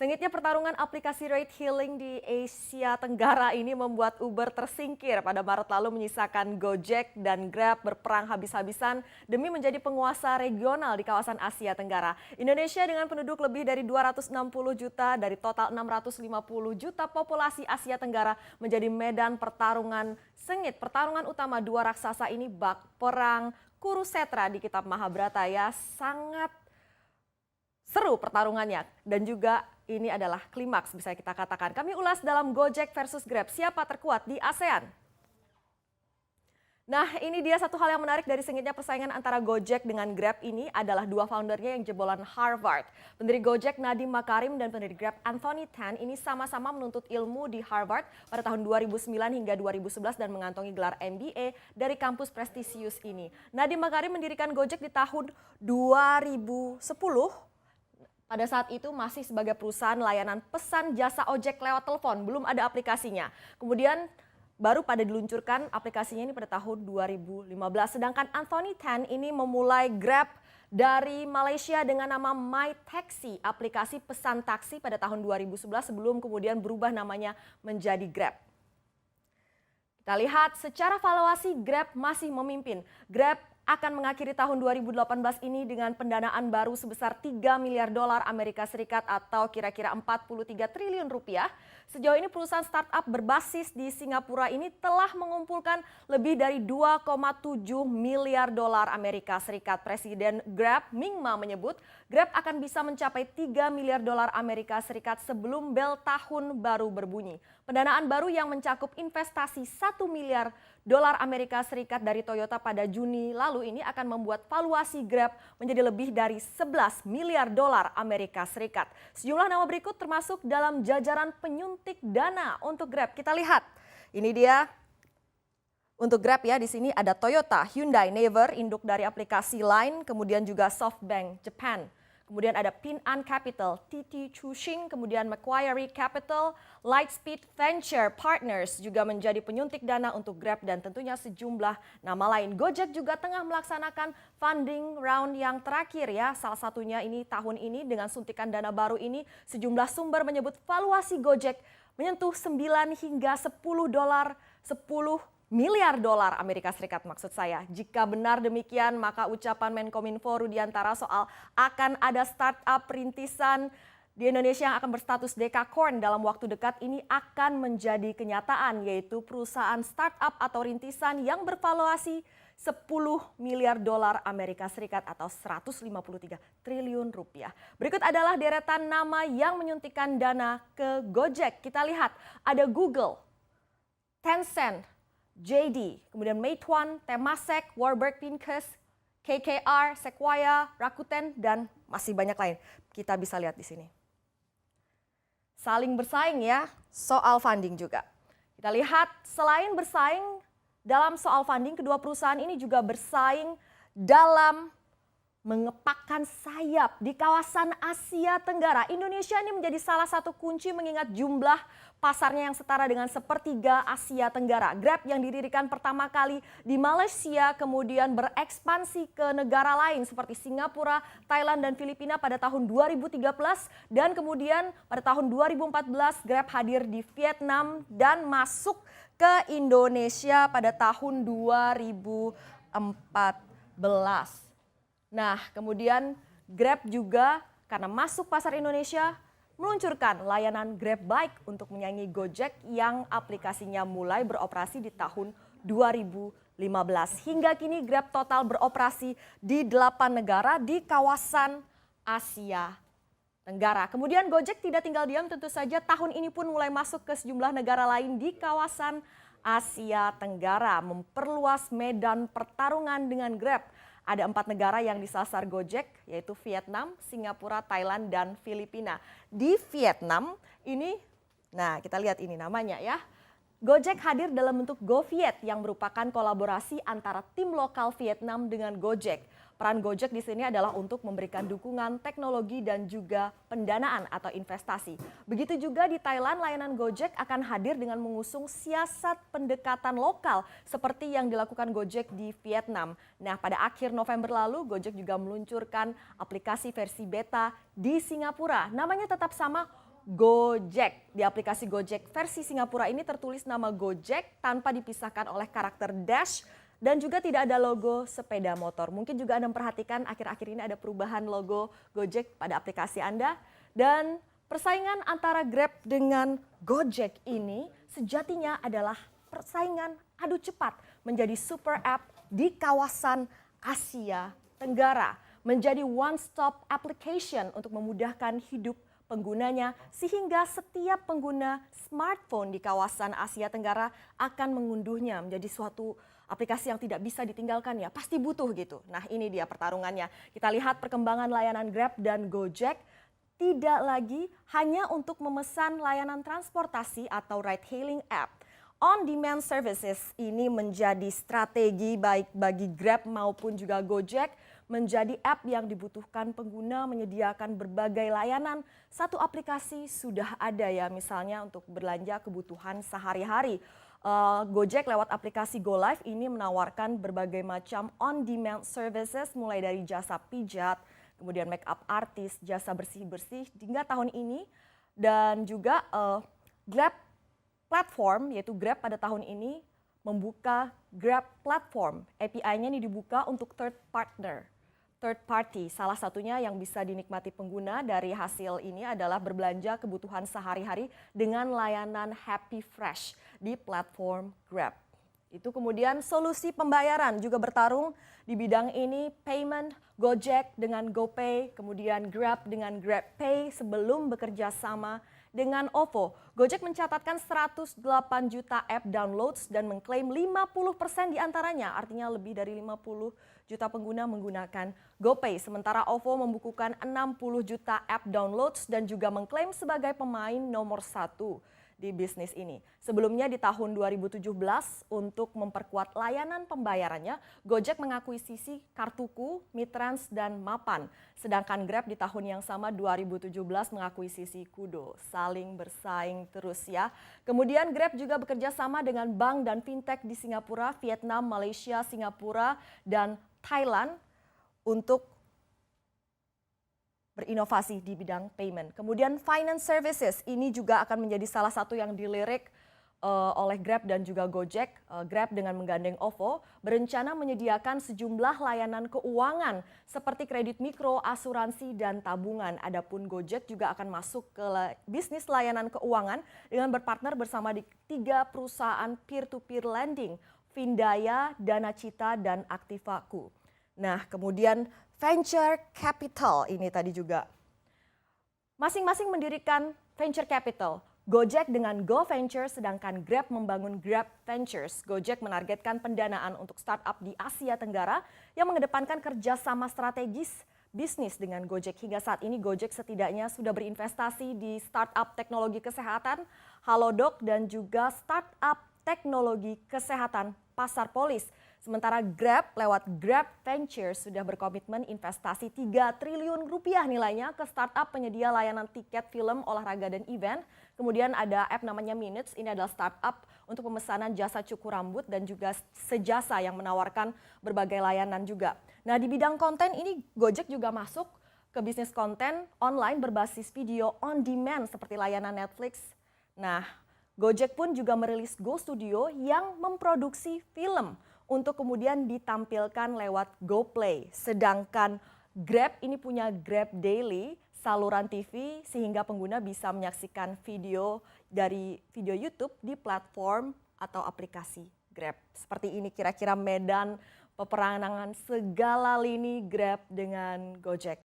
Sengitnya pertarungan aplikasi ride hailing di Asia Tenggara ini membuat Uber tersingkir pada Maret lalu, menyisakan Gojek dan Grab berperang habis-habisan demi menjadi penguasa regional di kawasan Asia Tenggara. Indonesia dengan penduduk lebih dari 260 juta dari total 650 juta populasi Asia Tenggara menjadi medan pertarungan sengit. Pertarungan utama dua raksasa ini bak perang Kurusetra di kitab Mahabharata ya, sangat seru pertarungannya dan juga ini adalah klimaks bisa kita katakan. Kami ulas dalam Gojek versus Grab, siapa terkuat di ASEAN. Nah, ini dia satu hal yang menarik dari sengitnya persaingan antara Gojek dengan Grab ini adalah dua foundernya yang jebolan Harvard. Pendiri Gojek Nadiem Makarim dan pendiri Grab Anthony Tan ini sama-sama menuntut ilmu di Harvard pada tahun 2009 hingga 2011 dan mengantongi gelar MBA dari kampus prestisius ini. Nadiem Makarim mendirikan Gojek di tahun 2010. Pada saat itu masih sebagai perusahaan layanan pesan jasa ojek lewat telepon, belum ada aplikasinya. Kemudian baru pada diluncurkan aplikasinya ini pada tahun 2015. Sedangkan Anthony Tan ini memulai Grab dari Malaysia dengan nama MyTaxi, aplikasi pesan taksi pada tahun 2011 sebelum kemudian berubah namanya menjadi Grab. Kita lihat secara valuasi Grab masih memimpin. Grab akan mengakhiri tahun 2018 ini dengan pendanaan baru sebesar 3 miliar dolar Amerika Serikat atau kira-kira 43 triliun rupiah. Sejauh ini perusahaan startup berbasis di Singapura ini telah mengumpulkan lebih dari 2,7 miliar dolar Amerika Serikat. Presiden Grab, Ming Maa menyebut Grab akan bisa mencapai 3 miliar dolar Amerika Serikat sebelum bel tahun baru berbunyi. Pendanaan baru yang mencakup investasi 1 miliar dolar Amerika Serikat dari Toyota pada Juni lalu ini akan membuat valuasi Grab menjadi lebih dari 11 miliar dolar Amerika Serikat. Sejumlah nama berikut termasuk dalam jajaran penyuntik dana untuk Grab. Kita lihat, ini dia untuk Grab ya, di sini ada Toyota, Hyundai, Naver, induk dari aplikasi Line, kemudian juga SoftBank Japan. Kemudian ada Ping An Capital, TT Chuxing, kemudian Macquarie Capital, Lightspeed Venture Partners juga menjadi penyuntik dana untuk Grab dan tentunya sejumlah nama lain. Gojek juga tengah melaksanakan funding round yang terakhir ya. Salah satunya ini tahun ini dengan suntikan dana baru ini, sejumlah sumber menyebut valuasi Gojek menyentuh 9 hingga 10 miliar dolar Amerika Serikat maksud saya. Jika benar demikian, maka ucapan Menkominfo Rudiantara soal akan ada startup rintisan di Indonesia yang akan berstatus dekakorn dalam waktu dekat ini akan menjadi kenyataan, yaitu perusahaan startup atau rintisan yang bervaluasi 10 miliar dolar Amerika Serikat atau 153 triliun rupiah. Berikut adalah deretan nama yang menyuntikkan dana ke Gojek. Kita lihat ada Google, Tencent, JD, kemudian Meituan, Temasek, Warburg Pincus, KKR, Sequoia, Rakuten, dan masih banyak lain. Kita bisa lihat di sini. Saling bersaing ya, soal funding juga. Kita lihat selain bersaing dalam soal funding, kedua perusahaan ini juga bersaing dalam mengepakkan sayap di kawasan Asia Tenggara. Indonesia ini menjadi salah satu kunci mengingat jumlah pasarnya yang setara dengan sepertiga Asia Tenggara. Grab yang didirikan pertama kali di Malaysia kemudian berekspansi ke negara lain seperti Singapura, Thailand, dan Filipina pada tahun 2013 dan kemudian pada tahun 2014 Grab hadir di Vietnam dan masuk ke Indonesia pada tahun 2014. Nah, kemudian Grab juga karena masuk pasar Indonesia meluncurkan layanan Grab Bike untuk menyaingi Gojek yang aplikasinya mulai beroperasi di tahun 2015. Hingga kini Grab total beroperasi di 8 negara di kawasan Asia Tenggara. Kemudian Gojek tidak tinggal diam, tentu saja tahun ini pun mulai masuk ke sejumlah negara lain di kawasan Asia Tenggara, memperluas medan pertarungan dengan Grab. Ada 4 negara yang disasar Gojek, yaitu Vietnam, Singapura, Thailand, dan Filipina. Di Vietnam ini, nah kita lihat ini namanya ya. Gojek hadir dalam bentuk GoViet yang merupakan kolaborasi antara tim lokal Vietnam dengan Gojek. Peran Gojek di sini adalah untuk memberikan dukungan teknologi dan juga pendanaan atau investasi. Begitu juga di Thailand, layanan Gojek akan hadir dengan mengusung siasat pendekatan lokal seperti yang dilakukan Gojek di Vietnam. Nah, pada akhir November lalu, Gojek juga meluncurkan aplikasi versi beta di Singapura. Namanya tetap sama, Gojek. Di aplikasi Gojek versi Singapura ini tertulis nama Gojek tanpa dipisahkan oleh karakter dash dan juga tidak ada logo sepeda motor. Mungkin juga Anda memperhatikan akhir-akhir ini ada perubahan logo Gojek pada aplikasi Anda. Dan persaingan antara Grab dengan Gojek ini sejatinya adalah persaingan adu cepat menjadi super app di kawasan Asia Tenggara. Menjadi one-stop application untuk memudahkan hidup penggunanya sehingga setiap pengguna smartphone di kawasan Asia Tenggara akan mengunduhnya menjadi suatu aplikasi yang tidak bisa ditinggalkan ya, pasti butuh gitu. Nah ini dia pertarungannya. Kita lihat perkembangan layanan Grab dan Gojek tidak lagi hanya untuk memesan layanan transportasi atau ride-hailing app. On-demand services ini menjadi strategi baik bagi Grab maupun juga Gojek, menjadi app yang dibutuhkan pengguna menyediakan berbagai layanan. Satu aplikasi sudah ada ya, misalnya untuk belanja kebutuhan sehari-hari. Gojek lewat aplikasi GoLive ini menawarkan berbagai macam on-demand services mulai dari jasa pijat, kemudian make up artis, jasa bersih-bersih hingga tahun ini. Dan juga Grab platform yaitu Grab pada tahun ini membuka Grab platform. API-nya ini dibuka untuk third party. Salah satunya yang bisa dinikmati pengguna dari hasil ini adalah berbelanja kebutuhan sehari-hari dengan layanan Happy Fresh di platform Grab. Itu kemudian solusi pembayaran juga bertarung di bidang ini, payment Gojek dengan GoPay, kemudian Grab dengan GrabPay sebelum bekerja sama dengan OVO. Gojek mencatatkan 108 juta app downloads dan mengklaim 50% diantaranya, artinya lebih dari 50 juta pengguna menggunakan GoPay. Sementara OVO membukukan 60 juta app downloads dan juga mengklaim sebagai pemain nomor 1 di bisnis ini. Sebelumnya di tahun 2017 untuk memperkuat layanan pembayarannya, Gojek mengakuisisi Kartuku, Mitrans, dan Mapan. Sedangkan Grab di tahun yang sama 2017 mengakuisisi Kudo. Saling bersaing terus ya. Kemudian Grab juga bekerja sama dengan bank dan fintech di Singapura, Vietnam, Malaysia, Singapura, dan Thailand untuk berinovasi di bidang payment. Kemudian finance services ini juga akan menjadi salah satu yang dilirik oleh Grab dan juga Gojek. Grab dengan menggandeng OVO berencana menyediakan sejumlah layanan keuangan seperti kredit mikro, asuransi, dan tabungan. Adapun Gojek juga akan masuk ke bisnis layanan keuangan dengan berpartner bersama di 3 perusahaan peer-to-peer lending, Findaya, Danacita, dan Aktivaku. Nah, kemudian venture capital ini tadi juga. Masing-masing mendirikan venture capital. Gojek dengan Go Venture, sedangkan Grab membangun Grab Ventures. Gojek menargetkan pendanaan untuk startup di Asia Tenggara yang mengedepankan kerjasama strategis bisnis dengan Gojek. Hingga saat ini Gojek setidaknya sudah berinvestasi di startup teknologi kesehatan, Halodoc, dan juga startup teknologi kesehatan Pasar Polis. Sementara Grab lewat Grab Ventures sudah berkomitmen investasi 3 triliun rupiah nilainya ke startup penyedia layanan tiket film, olahraga, dan event. Kemudian ada app namanya Minutes, ini adalah startup untuk pemesanan jasa cukur rambut dan juga sejasa yang menawarkan berbagai layanan juga. Nah di bidang konten ini Gojek juga masuk ke bisnis konten online berbasis video on demand seperti layanan Netflix. Nah Gojek pun juga merilis Go Studio yang memproduksi film untuk kemudian ditampilkan lewat GoPlay. Sedangkan Grab ini punya Grab Daily, saluran TV sehingga pengguna bisa menyaksikan video dari video YouTube di platform atau aplikasi Grab. Seperti ini kira-kira medan peperangan segala lini Grab dengan Gojek.